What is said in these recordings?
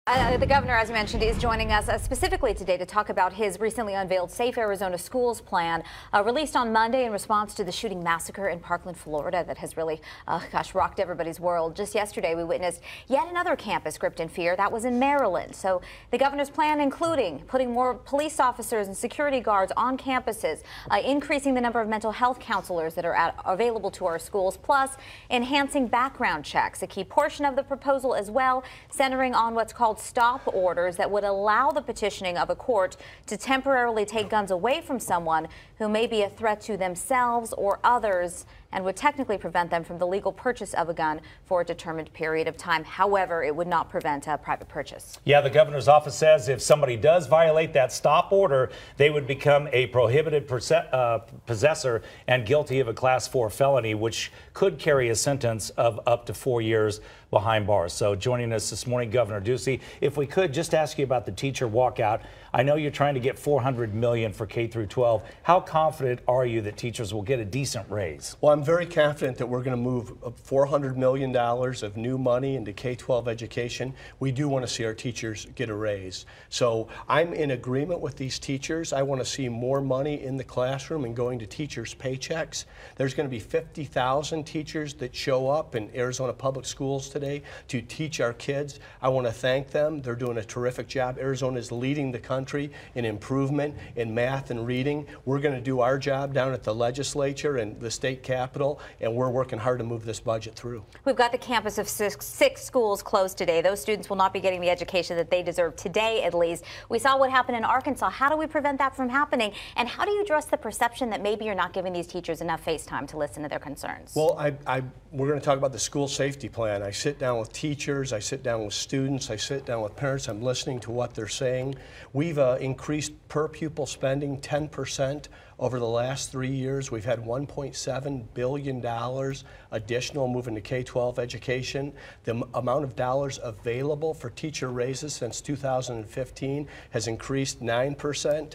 The governor, as mentioned, is joining us specifically today to talk about his recently unveiled Safe Arizona Schools plan, released on Monday in response to the shooting massacre in Parkland, Florida, that has really, rocked everybody's world. Just yesterday, we witnessed yet another campus gripped in fear. That was in Maryland. So the governor's plan, including putting more police officers and security guards on campuses, increasing the number of mental health counselors that are available to our schools, plus enhancing background checks. A key portion of the proposal as well, centering on what's called stop orders that would allow the petitioning of a court to temporarily take guns away from someone who may be a threat to themselves or others and would technically prevent them from the legal purchase of a gun for a determined period of time. However, it would not prevent a private purchase. Yeah, the governor's office says if somebody does violate that stop order, they would become a prohibited possessor and guilty of a Class 4 felony, which could carry a sentence of up to 4 years behind bars. So joining us this morning, Governor Ducey, if we could just ask you about the teacher walkout. I know you're trying to get $400 million for K through 12. How confident are you that teachers will get a decent raise? Well, I'm very confident that we're going to move $400 million of new money into K-12 education. We do want to see our teachers get a raise. So I'm in agreement with these teachers. I want to see more money in the classroom and going to teachers' paychecks. There's going to be 50,000 teachers that show up in Arizona Public Schools today to teach our kids. I want to thank them. They're doing a terrific job. Arizona is leading the country in improvement in math and reading. We're going to do our job down at the legislature and the state capitol, and we're working hard to move this budget through. We've got the campus of six schools closed today. Those students will not be getting the education that they deserve today, at least. We saw what happened in Arkansas. How do we prevent that from happening? And how do you address the perception that maybe you're not giving these teachers enough face time to listen to their concerns? Well, we're going to talk about the school safety plan. I sit down with teachers, I sit down with students, I sit down with parents. I'm listening to what they're saying. We've increased per pupil spending 10% over the last 3 years. We've had $1.7 billion additional moving to K-12 education. The amount of dollars available for teacher raises since 2015 has increased 9%.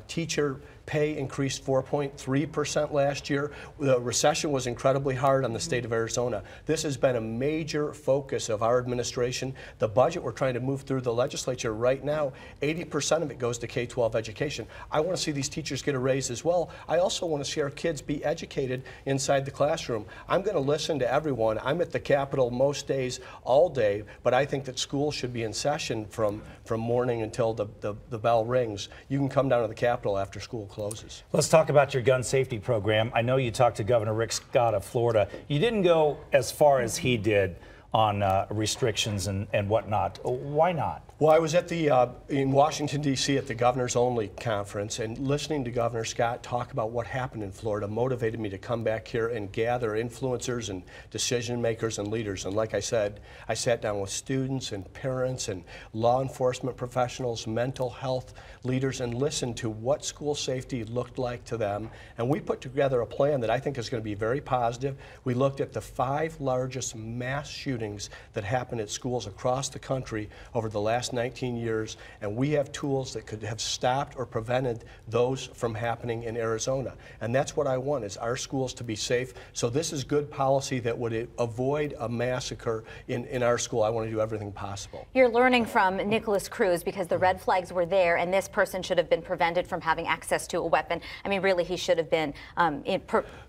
Teacher pay increased 4.3% last year. The recession was incredibly hard on the state of Arizona. This has been a major focus of our administration. The budget we're trying to move through the legislature right now, 80% of it goes to K-12 education. I want to see these teachers get a raise as well. I also want to see our kids be educated inside the classroom. I'm going to listen to everyone. I'm at the Capitol most days, all day, but I think that school should be in session from morning until the bell rings. You can come down to the Capitol after school closes. Let's talk about your gun safety program. I know you talked to Governor Rick Scott of Florida. You didn't go as far as he did on restrictions and whatnot. Why not? Well, I was at in Washington, D.C. at the Governors Only conference, and listening to Governor Scott talk about what happened in Florida motivated me to come back here and gather influencers and decision makers and leaders. And like I said, I sat down with students and parents and law enforcement professionals, mental health leaders, and listened to what school safety looked like to them. And we put together a plan that I think is going to be very positive. We looked at the 5 largest mass shootings that happened at schools across the country over the last 19 years, and we have tools that could have stopped or prevented those from happening in Arizona. And that's what I want, is our schools to be safe. So this is good policy that would avoid a massacre in our school. I want to do everything possible. You're learning from Nicholas Cruz because the red flags were there, and this person should have been prevented from having access to a weapon. I mean, really, he should have been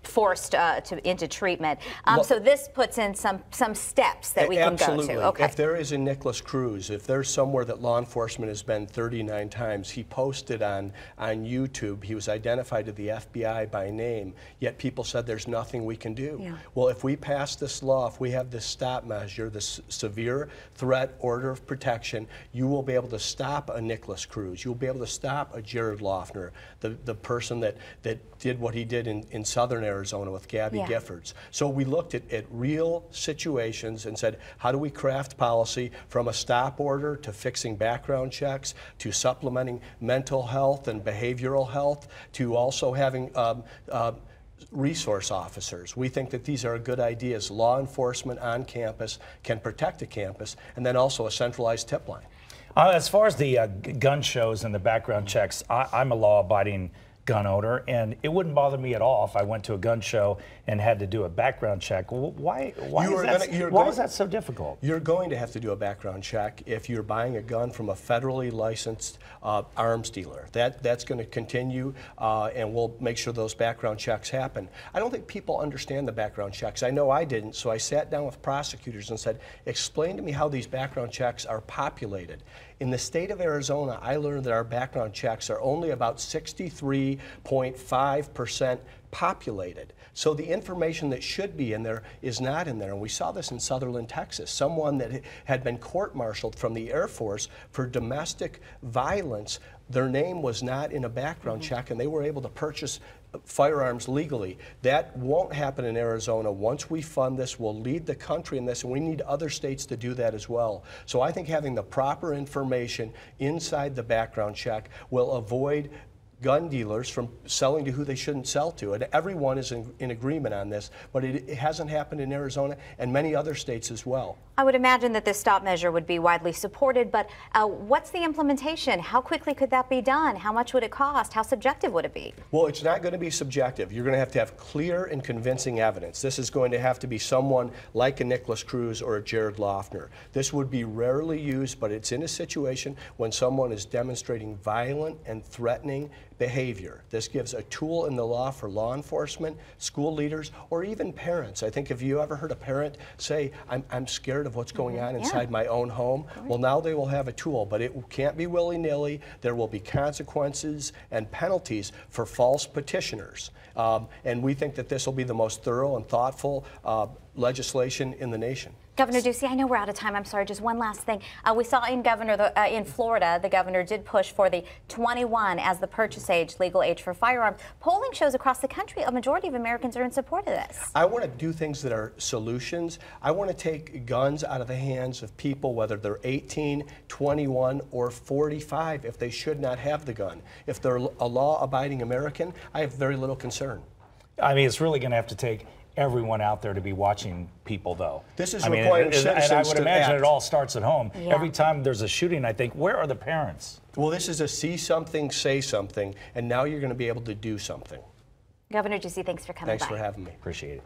forced into treatment. So this puts in some steps that we can go to. Okay. If there is a Nicholas Cruz, if there's somewhere that law enforcement has been 39 times, he posted on YouTube, he was identified to the FBI by name, yet people said there's nothing we can do. Yeah. Well, if we pass this law, if we have this stop measure, this severe threat order of protection, you will be able to stop a Nicholas Cruz. You'll be able to stop a Jared Loeffner, the person that did what he did in southern Arizona with Gabby Giffords. So we looked at real situations and said, how do we craft policy from a stop order to fixing background checks, to supplementing mental health and behavioral health, to also having resource officers. We think that these are good ideas. Law enforcement on campus can protect a campus, and then also a centralized tip line. As far as the gun shows and the background checks, I'm a law-abiding gun owner, and it wouldn't bother me at all if I went to a gun show and had to do a background check. Why is that so difficult? You're going to have to do a background check if you're buying a gun from a federally licensed arms dealer. That's going to continue, and we'll make sure those background checks happen. I don't think people understand the background checks. I know I didn't, so I sat down with prosecutors and said, explain to me how these background checks are populated. In the state of Arizona, I learned that our background checks are only about 63.5% populated. So the information that should be in there is not in there. And we saw this in Sutherland, Texas. Someone that had been court-martialed from the Air Force for domestic violence, their name was not in a background check, and they were able to purchase firearms legally. That won't happen in Arizona. Once we fund this, we'll lead the country in this, and we need other states to do that as well. So I think having the proper information inside the background check will avoid gun dealers from selling to who they shouldn't sell to. And everyone is in agreement on this, but it hasn't happened in Arizona and many other states as well. I would imagine that this stop measure would be widely supported, but what's the implementation? How quickly could that be done? How much would it cost? How subjective would it be? Well, it's not going to be subjective. You're going to have clear and convincing evidence. This is going to have to be someone like a Nicholas Cruz or a Jared Loeffner. This would be rarely used, but it's in a situation when someone is demonstrating violent and threatening behavior. This gives a tool in the law for law enforcement, school leaders, or even parents. I think if you ever heard a parent say, I'm scared of what's going on inside my own home, well, now they will have a tool, but it can't be willy-nilly. There will be consequences and penalties for false petitioners. And we think that this will be the most thorough and thoughtful legislation in the nation. Governor Ducey, I know we're out of time. I'm sorry, just one last thing. We saw in in Florida, the governor did push for the 21 as the purchase age, legal age for firearms. Polling shows across the country a majority of Americans are in support of this. I want to do things that are solutions. I want to take guns out of the hands of people, whether they're 18, 21, or 45, if they should not have the gun. If they're a law-abiding American, I have very little concern. I mean, it's really going to have to take everyone out there to be watching people, though. This is requiring citizens and I would imagine act. it all starts at home. Yeah. Every time there's a shooting, I think, where are the parents? Well, this is a see something, say something, and now you're going to be able to do something. Governor Ducey, thanks for coming by. Thanks for having me. Appreciate it.